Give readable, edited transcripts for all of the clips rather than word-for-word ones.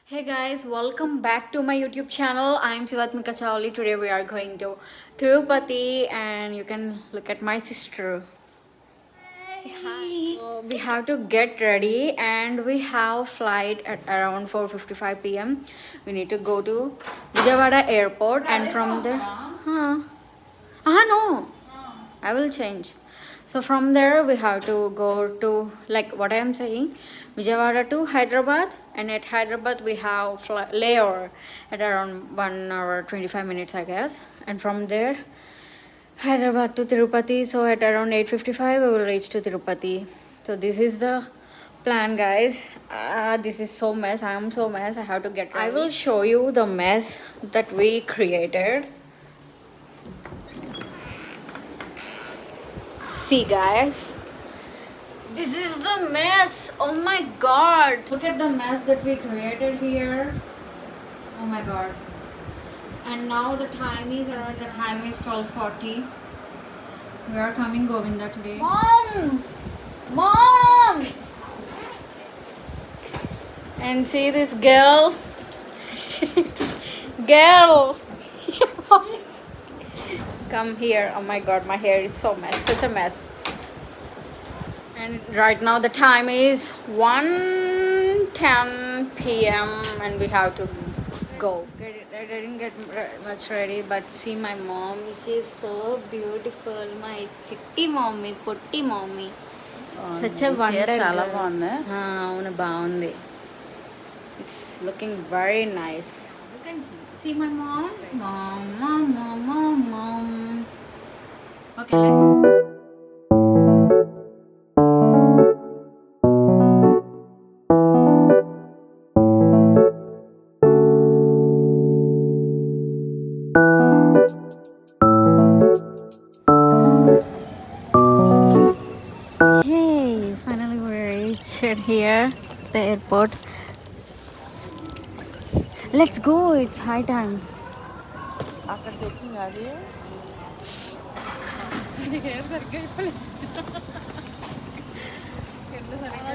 Hey guys, welcome back to my YouTube channel. I'm Sivatmika Chawli. Today we are going to Tirupati and you can look at my sister. Say hi. So we have to get ready and we have flight at around 4:55 p.m. We need to go to Vijayawada airport and from there no. I will change. So from there we have to go to like what I am saying, Vijayawada to Hyderabad, and at Hyderabad we have layover at around 1 hour 25 minutes I guess, and from there Hyderabad to Tirupati. So at around 8:55 we will reach to Tirupati. So this is the plan, guys. This is so mess. I am so mess. I have to get ready. I will show you the mess that we created. See guys, this is the mess. Oh my god, look at the mess that we created here. Oh my god. And now the time is 12:40. We are coming Govinda today. Mom, and see this girl. Girl. Come here. Oh my god, my hair is so mess, such a mess. And right now the time is 1:10 p.m. and we have to go. I didn't get much ready, but see my mom. She is so beautiful. My chitti mommy, putti mommy. Such a wonder girl. Avunu baagundi. It's looking very nice. You can see my mom. Mom. Okay, let's go. Hey, finally we reached here, the airport. Let's go, it's high time. అక్కడ checking అది ఏం సరిగ్గా ఇప్పలేదు కింద సరిగ్గా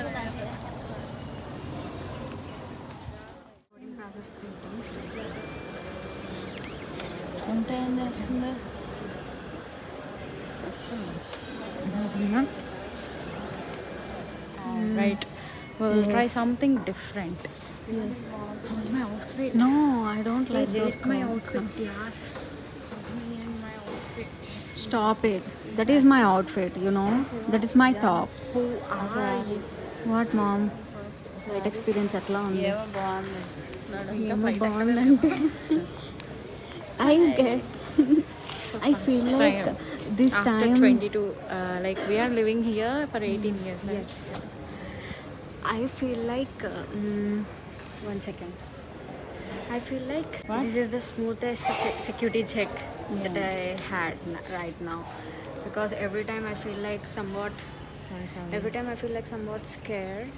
వంట ఏం చేస్తుందా Right, we'll try something different. yes how's my outfit No, I don't like those my clothes. outfit yaar me and my outfit Stop it. That is my outfit, you know. That is my top. who are you What, mom? Flight experience atla undi. ఏమో బాగుంది నాడు ఇంకా ఏమో బయట బాగుందంటే I feel like this after time 22 like we are living here for 18 years yes. I feel like one second. I feel like What? this is the smoothest security check that I had right now, because every time I feel like somewhat scared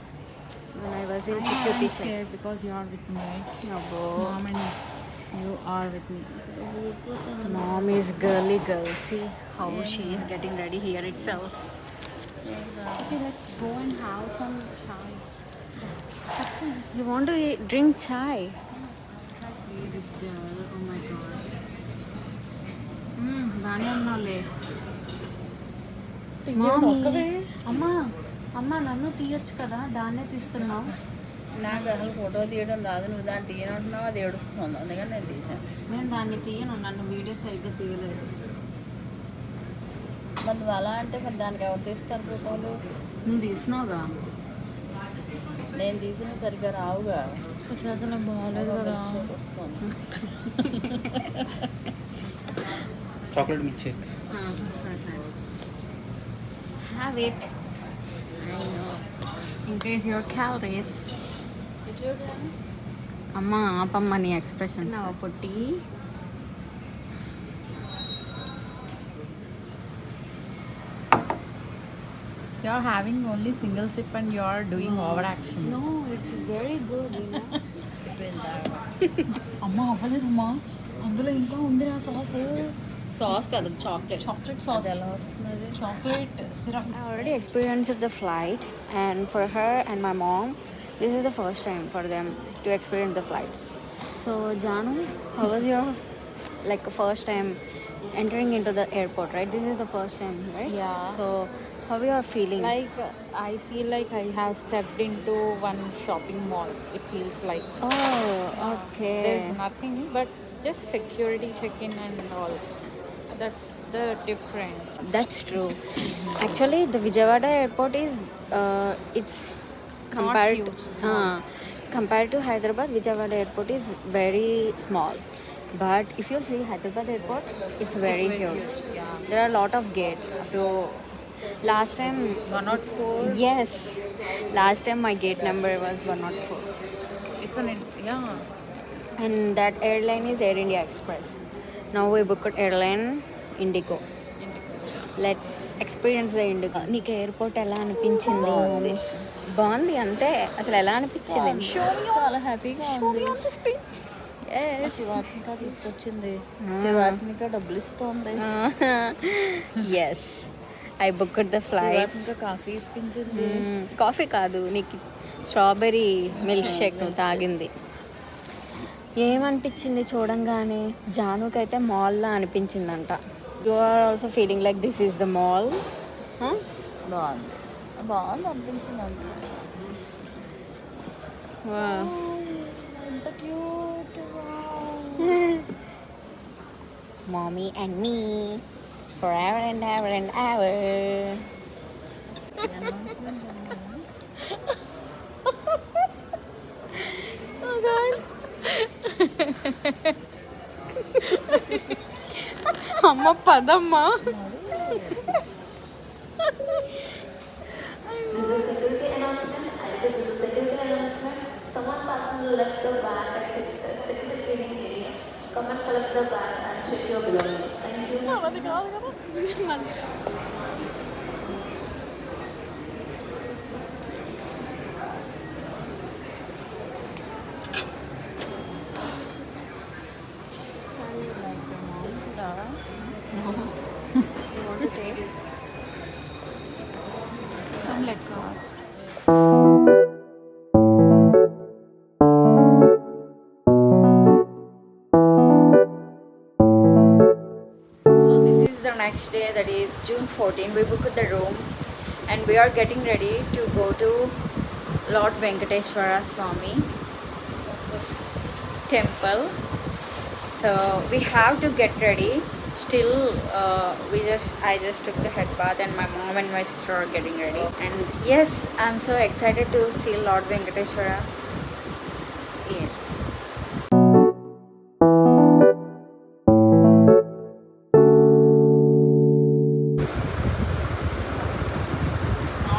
when I was in security check. scared because you are with me, right? Abbo. Mom and you are with me. Mom is girly girl. See how she is getting ready here itself. Okay, let's go and have some chai. You want to drink chai? See this girl, oh my god. బాగానే ఉన్నావులే. అమ్మా నన్ను తీయొచ్చు కదా, దాన్నే తీస్తున్నావు. నాకు అసలు photo తీయడం రాదు, నువ్వు దాన్ని తీయనంటున్నావు, అది ఏడుస్తుంది, అందుకని నేను తీసాను. నేను దాన్ని తీయను, నన్ను వీడియో సరిగ్గా తీయలేదు. మరి నువ్వు అలా అంటే మరి దానికి ఎవరు తీస్తారు ఫోటోలు? నువ్వు తీసినావుగా. నేను తీసిన సరిగ్గా రావుగా. అసలు బాగాలేదు కదా. వస్తుంది. chocolate milkshake. Have it. I know. Increase your calories. అమ్మా ఆపమ్మ నీ ఎక్స్ప్రెషన్. నా పొట్టి. You are having only single sip and you are doing overactions. No, it's very good, you know. అమ్మ అవ్వలేదమ్మా, అందులో ఇంకా ఉందిరా సాస్. సాస్ కాదు, చాక్లెట్ సాస్. ఎలా వస్తున్నది? Chocolate syrup. I already experienced the flight, and for her and my mom This is the first time for them to experience the flight. So Janu, how was your first time entering into the airport, right? This is the first time, right? Yeah. So how you are feeling? I feel like I have stepped into one shopping mall. It feels like Oh, okay. there's nothing but just security check-in and all. That's the difference. That's true. Actually, the Vijayawada airport is it's Not compared huge, small. compared to Hyderabad. Vijayawada airport is very small. But if you see Hyderabad airport, it's very huge. Yeah. There are a lot of gates. To last time, 104. yes, last time my gate number was 104, It's yeah. and that airline is Air India Express. Now we booked airline Indigo. Let's experience the IndiGo. నీకు airport ఎలా అనిపించింది? బాగుంది అంతే. అసలు ఎలా అనిపించింది? చాలా హ్యాపీగా ఉంది. శివాత్మిక తీసుకొచ్చింది. శివాత్మిక డబ్బులు ఇస్తుంది. Yes, I booked the flight. Shivatmika coffee ఇప్పించింది. కాఫీ కాదు, నీకు స్ట్రాబెర్రీ మిల్క్ షేక్ నువ్వు తాగింది. ఏమనిపించింది చూడంగానే? జానుకైతే మాల్లా అనిపించిందంట. You are also feeling like this is the mall? బాగుంది అనిపించింది అంత. ఎంత cute. Mommy and me forever and ever and ever. Oh God. అమ్మ పదమ్మా. This is security announcement. I repeat, this is security announcement. Someone personally left the bag at security screening area. Come and collect the bag and check your belongings. Thank you. Come, let's ask. So this is the next day, that is June 14. We booked the room and we are getting ready to go to Lord Venkateshwara Swami temple. So we have to get ready. Still, I just took the head bath and my mom and my sister are getting ready. And yes, I'm so excited to see Lord Venkateshwara. Yeah.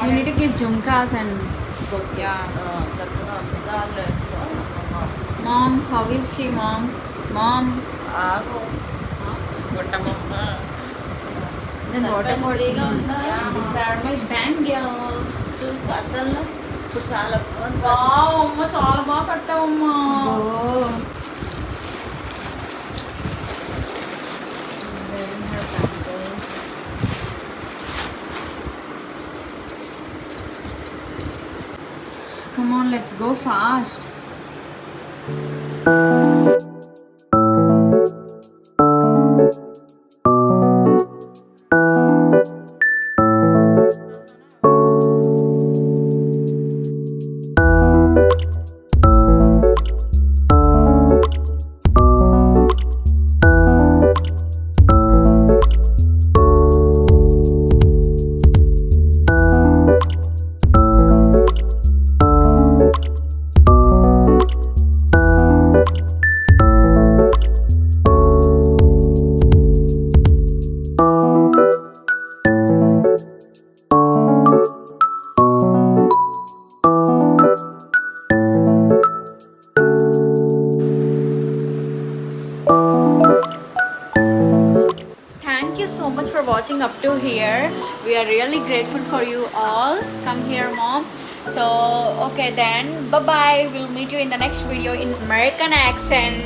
You need to give jumkas and Yeah. చక్కగా దానిలో వేసుకో. mom, how is she, mom? Mom, ఆగు. గుట్టమ్మ. then what about me? Yeah. These are my bangles. చూసుకో అద్దంలో. ఇప్పుడు చాలా బాగుంది. Wow, అమ్మ చాలా బాగా కట్టావమ్మా. Oh. Wearing her bangles. Come on, let's go fast. Thank you so much for watching up to here. We are really grateful for you all. Come here, mom. So okay then, bye bye. We'll meet you in the next video in American accent.